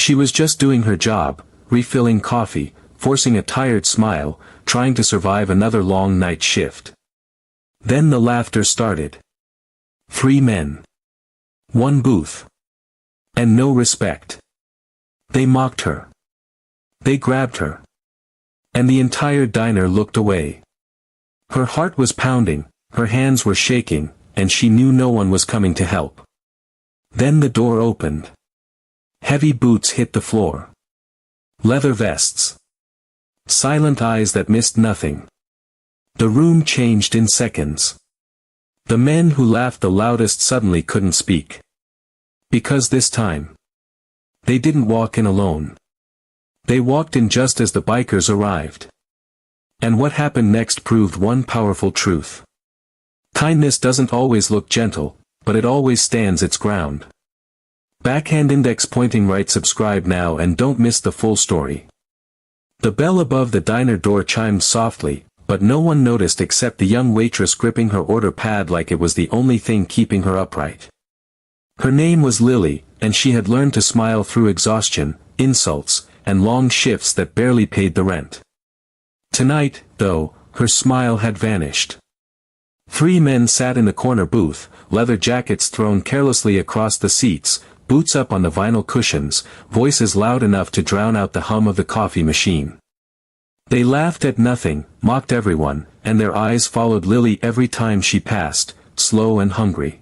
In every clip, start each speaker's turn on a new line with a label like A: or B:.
A: She was just doing her job, refilling coffee, forcing a tired smile, trying to survive another long night shift. Then the laughter started. 3 men. 1 booth. And no respect. They mocked her. They grabbed her. And the entire diner looked away. Her heart was pounding, her hands were shaking, and she knew no one was coming to help. Then the door opened. Heavy boots hit the floor. Leather vests. Silent eyes that missed nothing. The room changed in seconds. The men who laughed the loudest suddenly couldn't speak. Because this time, they didn't walk in alone. They walked in just as the bikers arrived. And what happened next proved one powerful truth. Kindness doesn't always look gentle, but it always stands its ground. Backhand index pointing right. Subscribe now and don't miss the full story. The bell above the diner door chimed softly, but no one noticed except the young waitress gripping her order pad like it was the only thing keeping her upright. Her name was Lily, and she had learned to smile through exhaustion, insults, and long shifts that barely paid the rent. Tonight, though, her smile had vanished. 3 men sat in the corner booth, leather jackets thrown carelessly across the seats, boots up on the vinyl cushions, voices loud enough to drown out the hum of the coffee machine. They laughed at nothing, mocked everyone, and their eyes followed Lily every time she passed, slow and hungry.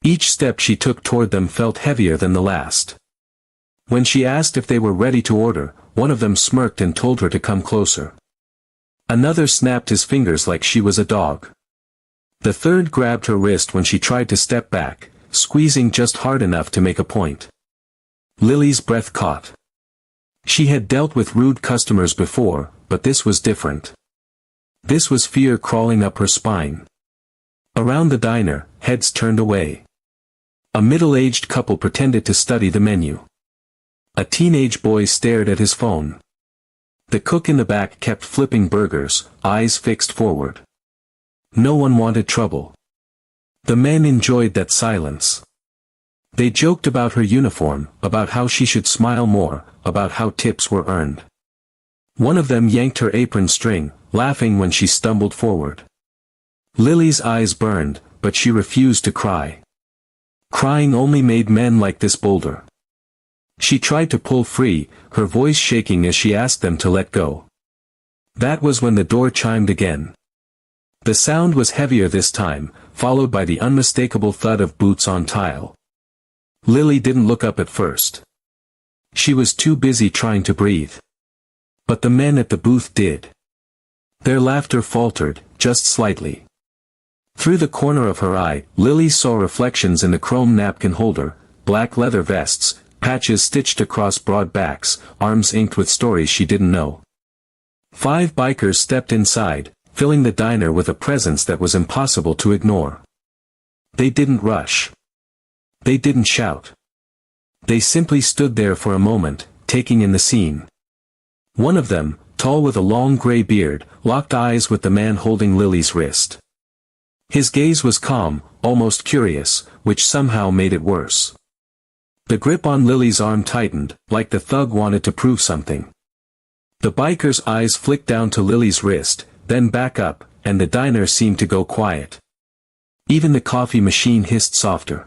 A: Each step she took toward them felt heavier than the last. When she asked if they were ready to order, one of them smirked and told her to come closer. Another snapped his fingers like she was a dog. The third grabbed her wrist when she tried to step back, squeezing just hard enough to make a point. Lily's breath caught. She had dealt with rude customers before, but this was different. This was fear crawling up her spine. Around the diner, heads turned away. A middle-aged couple pretended to study the menu. A teenage boy stared at his phone. The cook in the back kept flipping burgers, eyes fixed forward. No one wanted trouble. The men enjoyed that silence. They joked about her uniform, about how she should smile more, about how tips were earned. One of them yanked her apron string, laughing when she stumbled forward. Lily's eyes burned, but she refused to cry. Crying only made men like this bolder. She tried to pull free, her voice shaking as she asked them to let go. That was when the door chimed again. The sound was heavier this time, followed by the unmistakable thud of boots on tile. Lily didn't look up at first. She was too busy trying to breathe. But the men at the booth did. Their laughter faltered, just slightly. Through the corner of her eye, Lily saw reflections in the chrome napkin holder, black leather vests, patches stitched across broad backs, arms inked with stories she didn't know. 5 bikers stepped inside, filling the diner with a presence that was impossible to ignore. They didn't rush. They didn't shout. They simply stood there for a moment, taking in the scene. One of them, tall with a long gray beard, locked eyes with the man holding Lily's wrist. His gaze was calm, almost curious, which somehow made it worse. The grip on Lily's arm tightened, like the thug wanted to prove something. The biker's eyes flicked down to Lily's wrist, then back up, and the diner seemed to go quiet. Even the coffee machine hissed softer.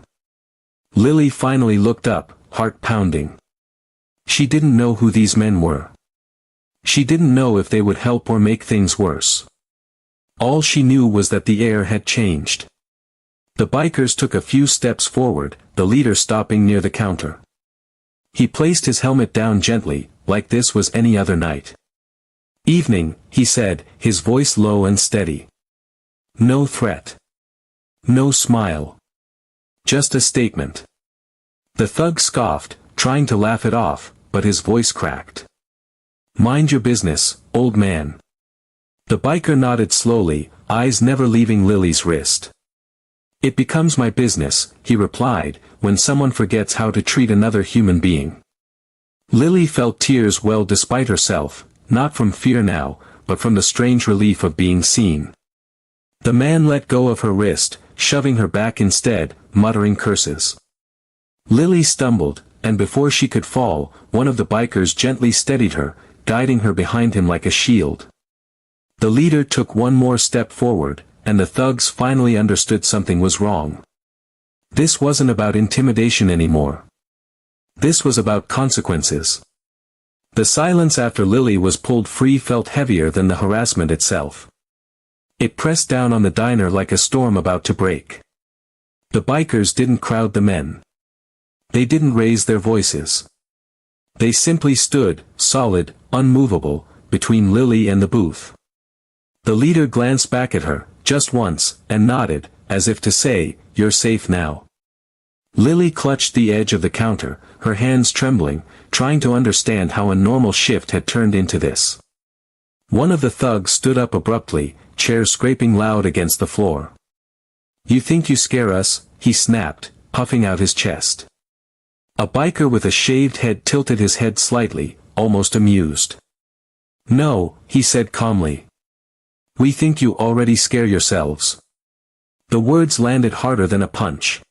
A: Lily finally looked up, heart pounding. She didn't know who these men were. She didn't know if they would help or make things worse. All she knew was that the air had changed. The bikers took a few steps forward, the leader stopping near the counter. He placed his helmet down gently, like this was any other night. "Evening," he said, his voice low and steady. No threat. No smile. Just a statement. The thug scoffed, trying to laugh it off, but his voice cracked. "Mind your business, old man." The biker nodded slowly, eyes never leaving Lily's wrist. "It becomes my business," he replied, "when someone forgets how to treat another human being." Lily felt tears well despite herself, not from fear now, but from the strange relief of being seen. The man let go of her wrist, shoving her back instead, muttering curses. Lily stumbled, and before she could fall, one of the bikers gently steadied her, guiding her behind him like a shield. The leader took one more step forward, and the thugs finally understood something was wrong. This wasn't about intimidation anymore. This was about consequences. The silence after Lily was pulled free felt heavier than the harassment itself. It pressed down on the diner like a storm about to break. The bikers didn't crowd the men. They didn't raise their voices. They simply stood, solid, unmovable, between Lily and the booth. The leader glanced back at her, just once, and nodded, as if to say, "You're safe now." Lily clutched the edge of the counter, her hands trembling, trying to understand how a normal shift had turned into this. One of the thugs stood up abruptly, chairs scraping loud against the floor. "You think you scare us?" he snapped, puffing out his chest. A biker with a shaved head tilted his head slightly, almost amused. "No," he said calmly. "We think you already scare yourselves." The words landed harder than a punch.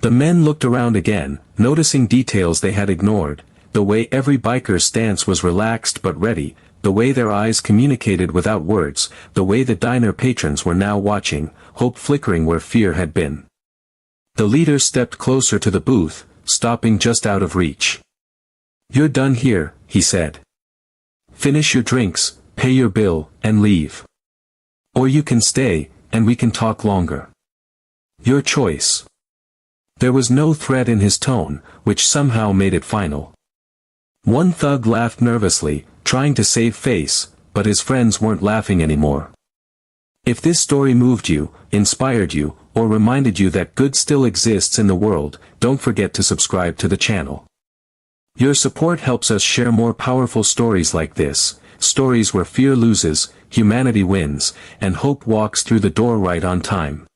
A: The men looked around again, noticing details they had ignored, the way every biker's stance was relaxed but ready, the way their eyes communicated without words, the way the diner patrons were now watching, hope flickering where fear had been. The leader stepped closer to the booth, stopping just out of reach. "You're done here," he said. "Finish your drinks, pay your bill, and leave. Or you can stay, and we can talk longer. Your choice." There was no threat in his tone, which somehow made it final. One thug laughed nervously, trying to save face, but his friends weren't laughing anymore. If this story moved you, inspired you, or reminded you that good still exists in the world, don't forget to subscribe to the channel. Your support helps us share more powerful stories like this, stories where fear loses, humanity wins, and hope walks through the door right on time.